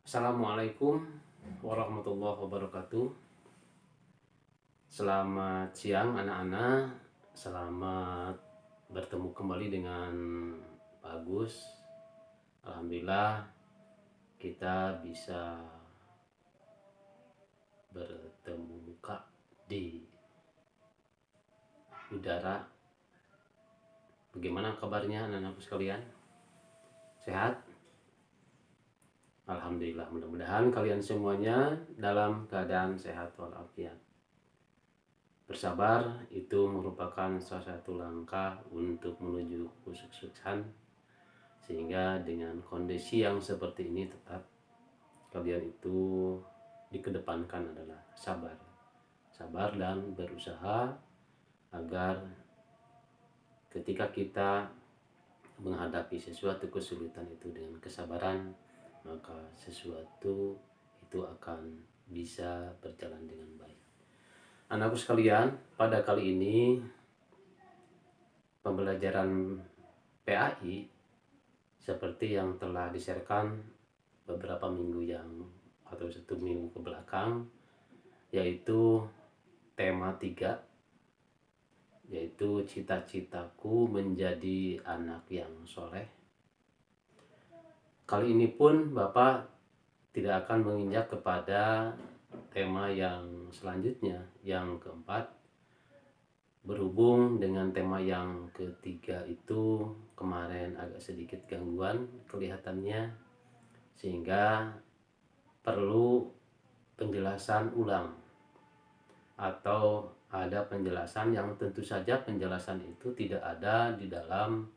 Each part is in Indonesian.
Assalamualaikum warahmatullahi wabarakatuh. Selamat siang anak-anak. Selamat bertemu kembali dengan Pak Agus. Alhamdulillah kita bisa bertemu muka di udara. Bagaimana kabarnya anak-anakku sekalian? Sehat? Alhamdulillah, mudah-mudahan kalian semuanya dalam keadaan sehat walafiat. Bersabar itu merupakan salah satu langkah untuk menuju kesuksesan, sehingga dengan kondisi yang seperti ini tetap kalian itu dikedepankan adalah sabar dan berusaha agar ketika kita menghadapi sesuatu kesulitan itu dengan kesabaran, maka sesuatu itu akan bisa berjalan dengan baik. Anakku sekalian, pada kali ini pembelajaran PAI seperti yang telah di-sharekan beberapa minggu yang atau 1 minggu ke belakang, yaitu tema 3, yaitu cita-citaku menjadi anak yang soleh. Kali ini pun Bapak tidak akan menginjak kepada tema yang selanjutnya, yang keempat. Berhubung dengan tema yang ketiga itu kemarin agak sedikit gangguan kelihatannya, sehingga perlu penjelasan ulang, atau ada penjelasan yang tentu saja penjelasan itu tidak ada di dalam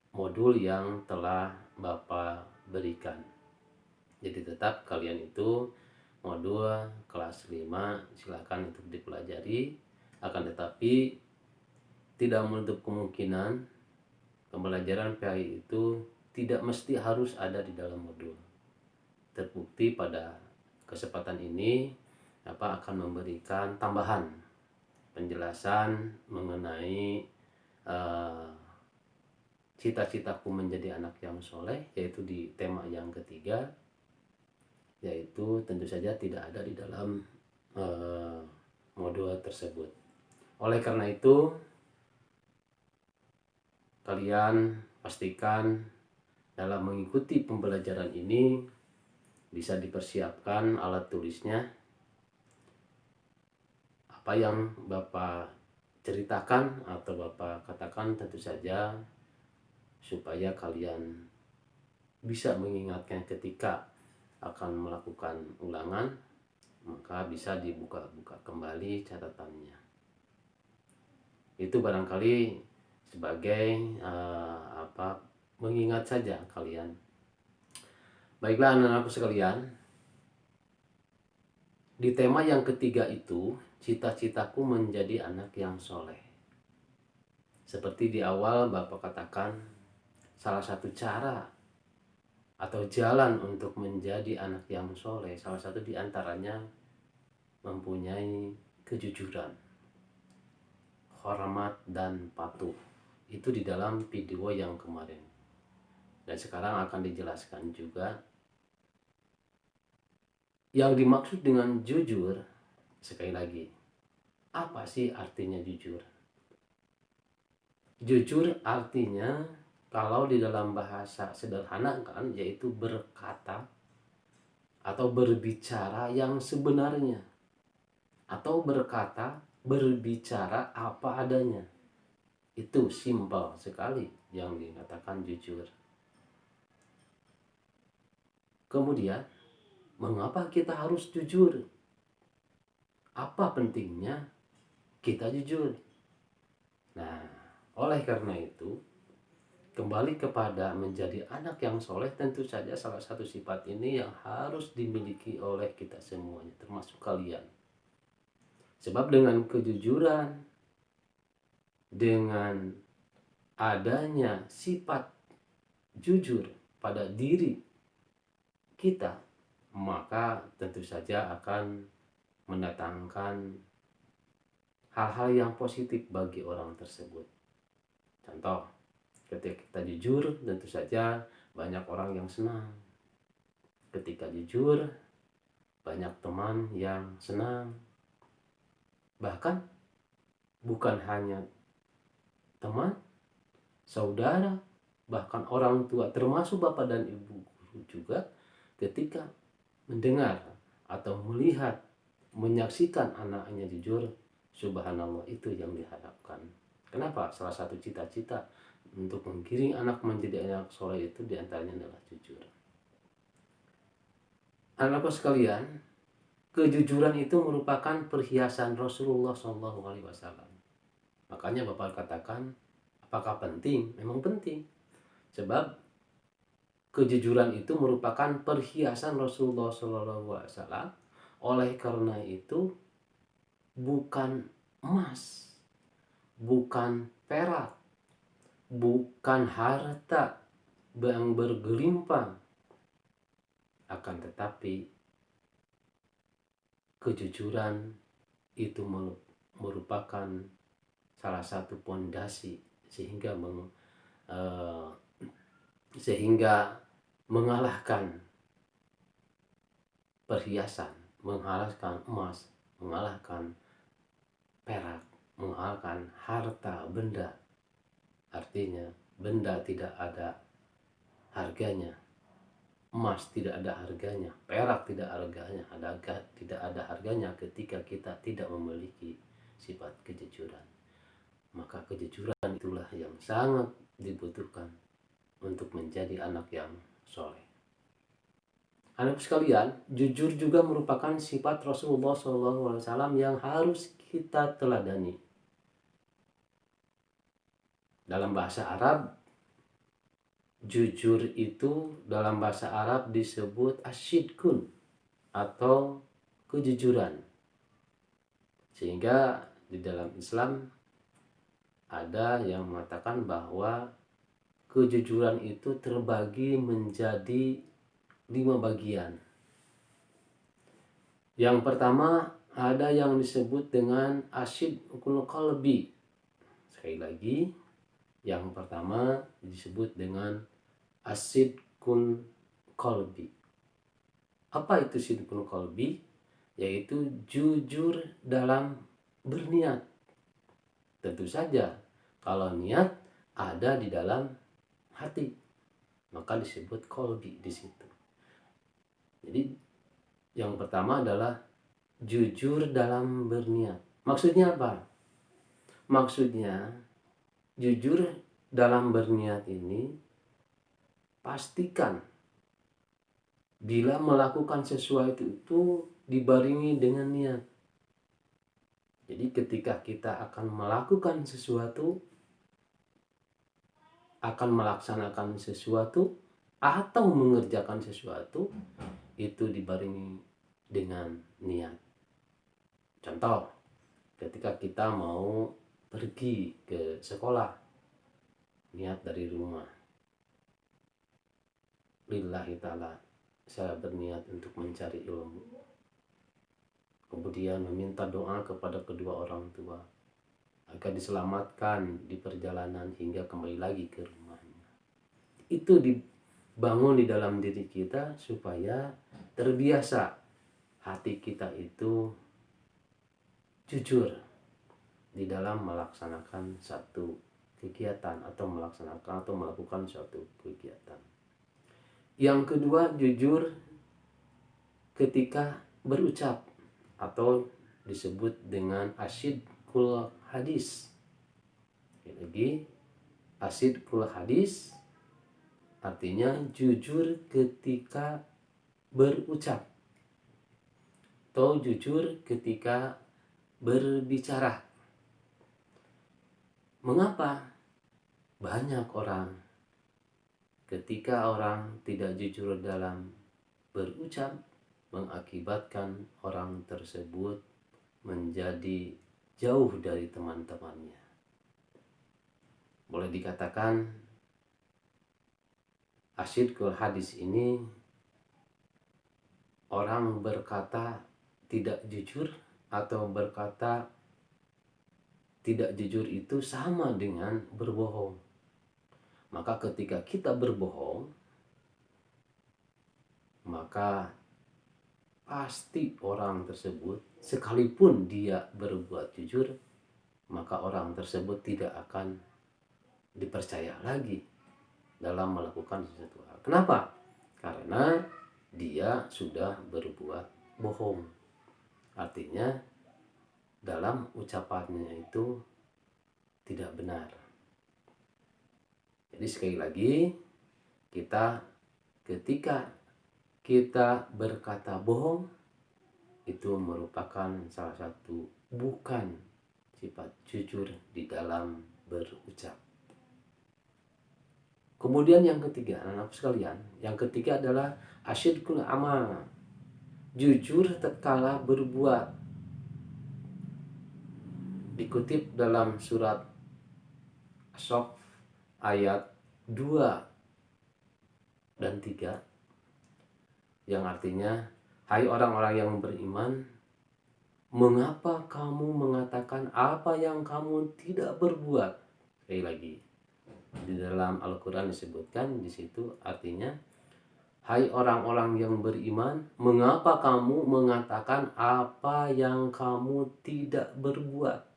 modul yang telah Bapak berikan. Jadi tetap kalian itu modul kelas 5 silakan untuk dipelajari, akan tetapi tidak menutup kemungkinan pembelajaran PAI itu tidak mesti harus ada di dalam modul. Terbukti pada kesempatan ini Bapak akan memberikan tambahan penjelasan mengenai cita-citaku menjadi anak yang soleh, yaitu di tema yang ketiga, yaitu tentu saja tidak ada di dalam modul tersebut. Oleh karena itu, kalian pastikan dalam mengikuti pembelajaran ini bisa dipersiapkan alat tulisnya. Apa yang Bapak ceritakan atau Bapak katakan tentu saja supaya kalian bisa mengingatkan ketika akan melakukan ulangan, maka bisa dibuka-buka kembali catatannya. Itu barangkali sebagai mengingat saja kalian. Baiklah anak-anakku sekalian, di tema yang ketiga itu, cita-citaku menjadi anak yang soleh. Seperti di awal Bapak katakan, salah satu cara atau jalan untuk menjadi anak yang soleh, salah satu di antaranya mempunyai kejujuran, hormat, dan patuh. Itu di dalam video yang kemarin. Dan sekarang akan dijelaskan juga. Yang dimaksud dengan jujur, sekali lagi, apa sih artinya jujur? Jujur artinya, kalau di dalam bahasa sederhana kan, yaitu berkata atau berbicara yang sebenarnya, atau berbicara apa adanya. Itu simpel sekali yang dikatakan jujur. Kemudian, mengapa kita harus jujur? Apa pentingnya kita jujur? Nah, oleh karena itu, kembali kepada menjadi anak yang soleh, tentu saja salah satu sifat ini yang harus dimiliki oleh kita semuanya, termasuk kalian. Sebab dengan kejujuran, dengan adanya sifat jujur pada diri kita, maka tentu saja akan mendatangkan hal-hal yang positif bagi orang tersebut. Contoh, ketika kita jujur, tentu saja banyak orang yang senang. Ketika jujur, banyak teman yang senang. Bahkan bukan hanya teman, saudara, bahkan orang tua termasuk bapak dan ibu juga, ketika mendengar atau melihat, menyaksikan anaknya jujur, subhanallah, itu yang diharapkan. Kenapa? Salah satu cita-cita untuk menggiring anak menjadi anak soleh itu diantaranya adalah jujur. Anak-anak sekalian, kejujuran itu merupakan perhiasan Rasulullah SAW. Makanya Bapak katakan, apakah penting? Memang penting. Sebab kejujuran itu merupakan perhiasan Rasulullah SAW. Oleh karena itu, bukan emas, bukan perak, bukan harta yang bergelimpang, akan tetapi kejujuran itu merupakan salah satu pondasi sehingga mengalahkan perhiasan, mengalahkan emas, mengalahkan perak, mengalahkan harta benda. Artinya benda tidak ada harganya, emas tidak ada harganya, perak tidak ada harganya ketika kita tidak memiliki sifat kejujuran. Maka kejujuran itulah yang sangat dibutuhkan untuk menjadi anak yang soleh. Anak sekalian, jujur juga merupakan sifat Rasulullah SAW yang harus kita teladani. Dalam bahasa Arab, jujur itu dalam bahasa Arab disebut asyidkun atau kejujuran. Sehingga di dalam Islam ada yang mengatakan bahwa kejujuran itu terbagi menjadi 5 bagian. Yang pertama ada yang disebut dengan asyidkul qalbi. Sekali lagi, yang pertama disebut dengan asyidkul qalbi. Apa itu sidqul qalbi? Yaitu jujur dalam berniat. Tentu saja kalau niat ada di dalam hati, maka disebut qalbi di situ. Jadi yang pertama adalah jujur dalam berniat. Maksudnya apa? Maksudnya jujur dalam berniat ini pastikan bila melakukan sesuatu itu dibarengi dengan niat. Jadi ketika kita akan melakukan sesuatu, akan melaksanakan sesuatu atau mengerjakan sesuatu, itu dibarengi dengan niat. Contoh, ketika kita mau pergi ke sekolah, niat dari rumah, lillahi ta'ala, saya berniat untuk mencari ilmu. Kemudian meminta doa kepada kedua orang tua agar diselamatkan di perjalanan hingga kembali lagi ke rumahnya. Itu dibangun di dalam diri kita supaya terbiasa hati kita itu jujur di dalam melaksanakan satu kegiatan atau melakukan suatu kegiatan. Yang kedua, jujur ketika berucap atau disebut dengan asyidkul hadis. Lagi, asyidkul hadis artinya jujur ketika berucap atau jujur ketika berbicara. Mengapa? Banyak orang ketika orang tidak jujur dalam berucap mengakibatkan orang tersebut menjadi jauh dari teman-temannya. Boleh dikatakan asyidkul hadis ini orang berkata tidak jujur atau berkata tidak jujur itu sama dengan berbohong. Maka ketika kita berbohong, maka maka pasti orang tersebut, sekalipun dia berbuat jujur, maka orang tersebut tidak akan dipercaya lagi dalam melakukan sesuatu hal. Kenapa? Karena dia sudah berbuat bohong. Artinya dalam ucapannya itu tidak benar. Jadi sekali lagi, ketika kita berkata bohong, itu merupakan salah satu bukan sifat jujur di dalam berucap. Kemudian yang ketiga, anak-anak sekalian, yang ketiga adalah asyidqul amal, jujur tatkala berbuat. Dikutip dalam surat As-Saff ayat 2 dan 3, yang artinya, hai orang-orang yang beriman, mengapa kamu mengatakan apa yang kamu tidak berbuat? Sekali lagi, di dalam Al-Quran disebutkan di situ, artinya, hai orang-orang yang beriman, mengapa kamu mengatakan apa yang kamu tidak berbuat?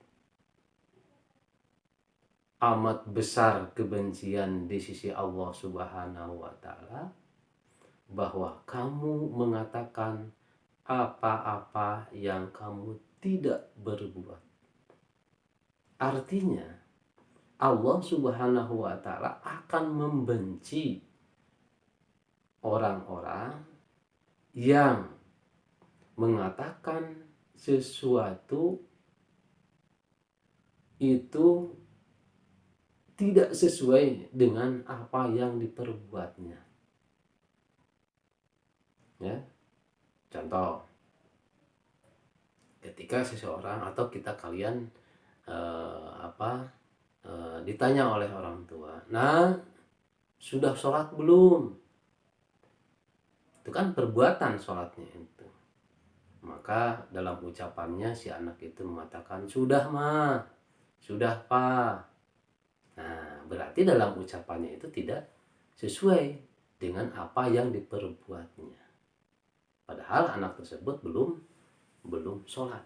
Amat besar kebencian di sisi Allah Subhanahu wa Ta'ala bahwa kamu mengatakan apa-apa yang kamu tidak berbuat. Artinya Allah Subhanahu wa Ta'ala akan membenci orang-orang yang mengatakan sesuatu itu tidak sesuai dengan apa yang diperbuatnya. Ya, contoh, ketika seseorang atau kalian ditanya oleh orang tua, nah sudah sholat belum? Itu kan perbuatan sholatnya itu. Maka dalam ucapannya si anak itu mengatakan, sudah ma, sudah pa. Nah, berarti dalam ucapannya itu tidak sesuai dengan apa yang diperbuatnya. Padahal anak tersebut belum sholat.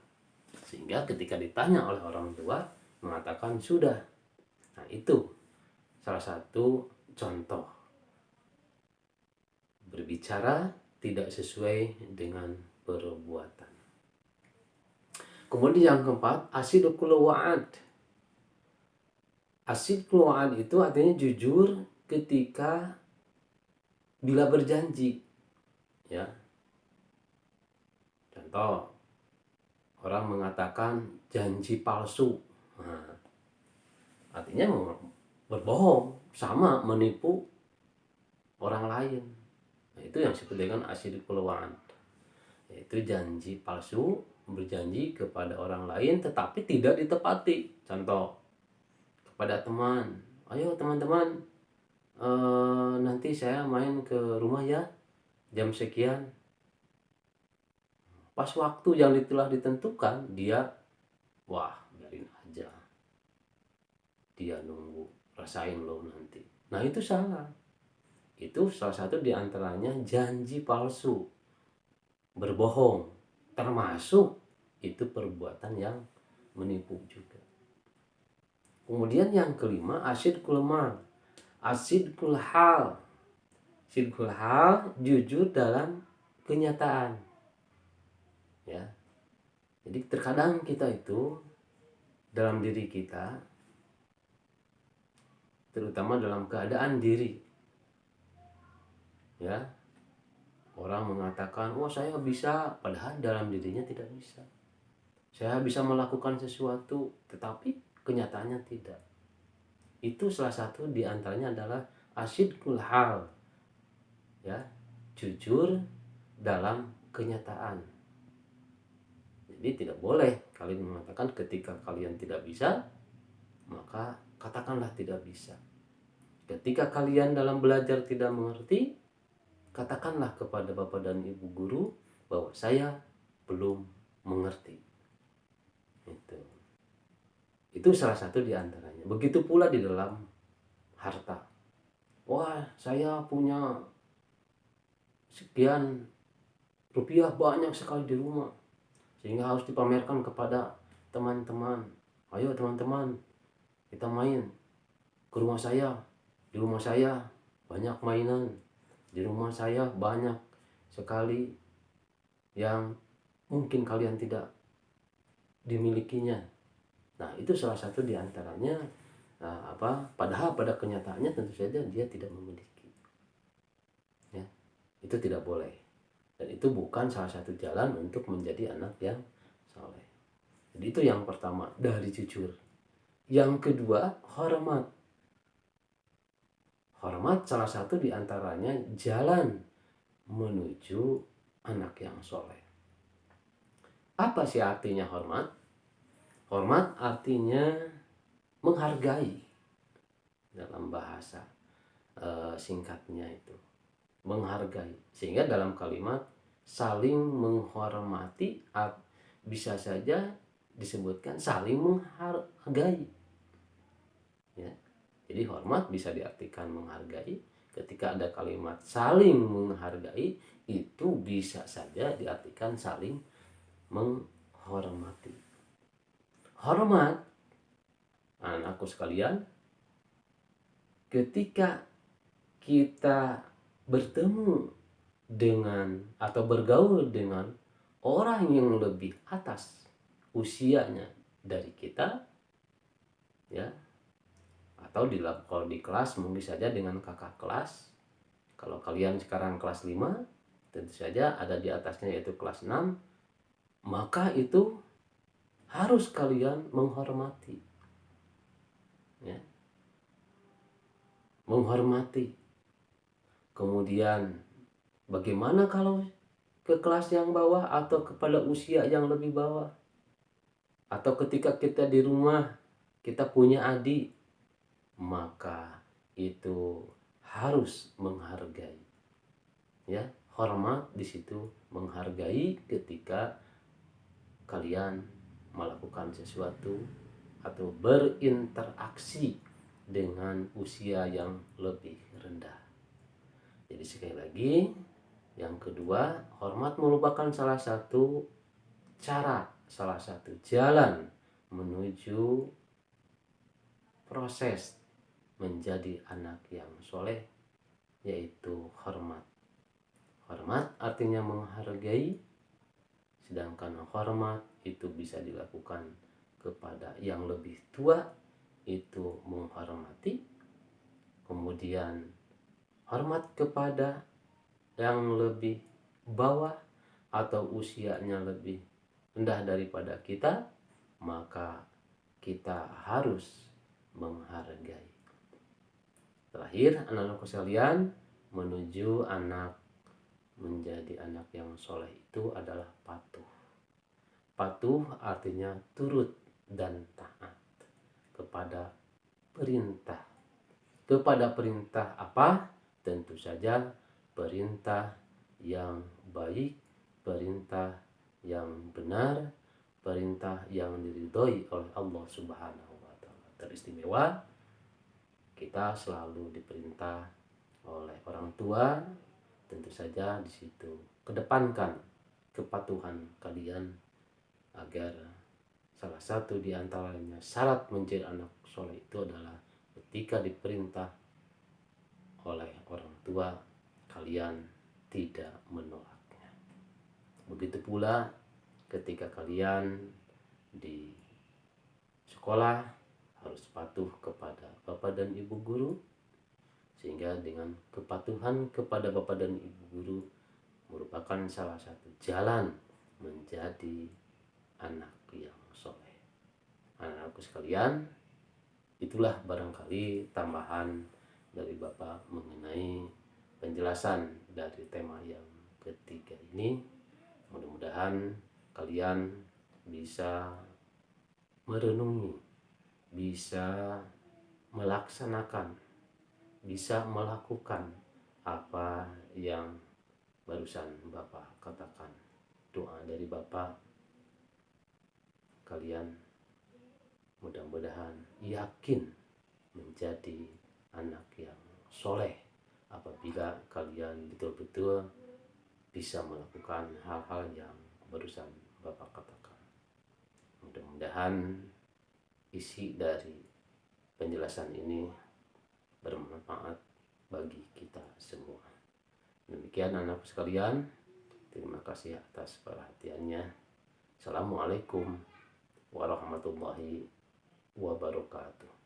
Sehingga ketika ditanya oleh orang tua, mengatakan sudah. Nah, itu salah satu contoh berbicara tidak sesuai dengan perbuatan. Kemudian yang keempat, asidqul wa'ad. Asidqul wa'ad itu artinya jujur ketika bila berjanji. Ya. Contoh, orang mengatakan janji palsu. Nah, artinya berbohong, sama menipu orang lain. Nah, itu yang disebut dengan asidqul wa'ad. Yaitu janji palsu, berjanji kepada orang lain tetapi tidak ditepati. Contoh, kepada teman, ayo teman-teman, nanti saya main ke rumah ya jam sekian. Pas waktu yang telah ditentukan, dia biarin aja, dia nunggu, rasain lo nanti. Nah, itu salah. Itu salah satu diantaranya janji palsu, berbohong, termasuk itu perbuatan yang menipu juga. Kemudian yang kelima, asidqul mal, asidqul hal. Asidqul hal, jujur dalam kenyataan. Ya. Jadi terkadang kita itu dalam diri kita, terutama dalam keadaan diri, ya, orang mengatakan, saya bisa, padahal dalam dirinya tidak bisa. Saya bisa melakukan sesuatu, tetapi kenyataannya tidak. Itu salah satu diantaranya adalah asidqul hal, ya, jujur dalam kenyataan. Jadi tidak boleh kalian mengatakan ketika kalian tidak bisa, maka katakanlah tidak bisa. Ketika kalian dalam belajar tidak mengerti, katakanlah kepada bapak dan ibu guru bahwa saya belum mengerti. Itu salah satu di antaranya. Begitu pula di dalam harta. Saya punya sekian rupiah banyak sekali di rumah, sehingga harus dipamerkan kepada teman-teman. Ayo teman-teman, kita main ke rumah saya. Di rumah saya banyak mainan. Di rumah saya banyak sekali yang mungkin kalian tidak dimilikinya. Nah, itu salah satu diantaranya padahal pada kenyataannya tentu saja dia tidak memiliki. Ya, itu tidak boleh. Dan itu bukan salah satu jalan untuk menjadi anak yang saleh. Jadi itu yang pertama, dari jujur. Yang kedua, hormat. Hormat salah satu diantaranya jalan menuju anak yang soleh. Apa sih artinya hormat? Hormat artinya menghargai, dalam bahasa singkatnya itu menghargai. Sehingga dalam kalimat saling menghormati bisa saja disebutkan saling menghargai. Ya. Jadi hormat bisa diartikan menghargai. Ketika ada kalimat saling menghargai, itu bisa saja diartikan saling menghormati. Hormat, anakku sekalian, ketika kita bertemu dengan atau bergaul dengan orang yang lebih atas usianya dari kita, ya, atau kalau di kelas mungkin saja dengan kakak kelas. Kalau kalian sekarang kelas 5, tentu saja ada di atasnya yaitu kelas 6, maka itu harus kalian menghormati. Ya. Menghormati. Kemudian bagaimana kalau ke kelas yang bawah atau kepada usia yang lebih bawah? Atau ketika kita di rumah kita punya adik, maka itu harus menghargai. Ya, hormat di situ menghargai ketika kalian melakukan sesuatu atau berinteraksi dengan usia yang lebih rendah. Jadi sekali lagi, yang kedua, hormat merupakan salah satu cara, salah satu jalan menuju proses menjadi anak yang soleh, yaitu hormat. Hormat artinya menghargai, sedangkan hormat itu bisa dilakukan kepada yang lebih tua, itu menghormati. Kemudian hormat kepada yang lebih bawah atau usianya lebih rendah daripada kita, maka kita harus menghargai. Terakhir, anak-anakku sekalian, menuju anak menjadi anak yang soleh itu adalah patuh. Patuh artinya turut dan taat kepada perintah. Kepada perintah apa? Tentu saja perintah yang baik, perintah yang benar, perintah yang diridhoi oleh Allah Subhanahu wa taala. Teristimewa kita selalu diperintah oleh orang tua, tentu saja di situ kedepankan kepatuhan kalian agar salah satu di antaranya syarat menjadi anak soleh itu adalah ketika diperintah oleh orang tua kalian tidak menolaknya. Begitu pula ketika kalian di sekolah harus patuh kepada bapak dan ibu guru, sehingga dengan kepatuhan kepada bapak dan ibu guru merupakan salah satu jalan menjadi anak yang soleh. Anak-anakku sekalian, itulah barangkali tambahan dari Bapak mengenai penjelasan dari tema yang ketiga ini. Mudah-mudahan kalian bisa merenungi, bisa melaksanakan, bisa melakukan apa yang barusan Bapak katakan. Doa dari Bapak, kalian mudah-mudahan yakin menjadi anak yang soleh apabila kalian betul-betul bisa melakukan hal-hal yang barusan Bapak katakan. Mudah-mudahan isi dari penjelasan ini bermanfaat bagi kita semua. Demikian anak sekalian, terima kasih atas perhatiannya. Assalamualaikum warahmatullahi wabarakatuh.